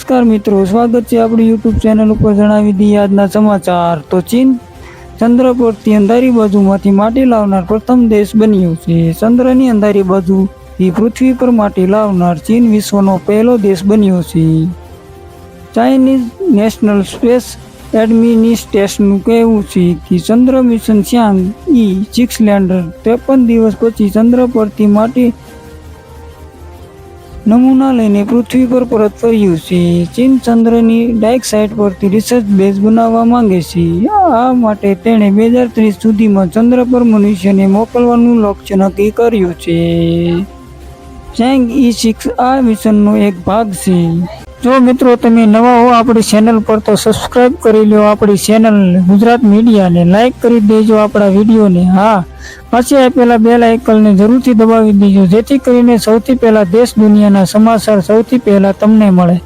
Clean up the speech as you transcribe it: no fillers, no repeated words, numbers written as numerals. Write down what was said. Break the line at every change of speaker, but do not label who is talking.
નમસ્કાર મિત્રો, સ્વાગત છે આપણી યુટ્યુબ ચેનલ ઉપર। જણાવી દઈએ આજના સમાચાર। તો ચીન ચંદ્ર પરથી અંધારી બાજુમાંથી માટી લાવનાર પ્રથમ દેશ બન્યો છે। ચંદ્રની અંધારી બાજુથી પૃથ્વી પર માટી લાવનાર ચીન વિશ્વનો પહેલો દેશ બન્યો છે। ચાઇનીઝ નેશનલ સ્પેસ એડમિનિસ્ટ્રેશનનું કહેવું છે કે ચંદ્ર મિશન ચાંગઈ-6 લેન્ડર 53 દિવસ પછી ચંદ્ર પરથી માટી નમૂના લઈને પૃથ્વી પર પરત ફર્યું છે। ચીન ચંદ્રની ડાર્ક સાઇડ પરથી રિસર્ચ બેઝ બનાવવા માંગે છે। આ માટે તેણે 2030 સુધીમાં ચંદ્ર પર મનુષ્યને મોકલવાનું લક્ષ્ય નક્કી કર્યું છે। ચાંગઈ-6 આ મિશનનો એક ભાગ છે। જો મિત્રો તમે નવા હો આપણી ચેનલ પર તો સબસ્ક્રાઇબ કરી લો આપણી ચેનલ ગુજરાત મીડિયાને, લાઇક કરી દેજો આપણા વિડીયોને। હા, પછી આપેલા બેલ આઇકનને જરૂરથી દબાવી દેજો, જેથી કરીને સૌથી પહેલા દેશ દુનિયાના સમાચાર સૌથી પહેલા તમને મળે।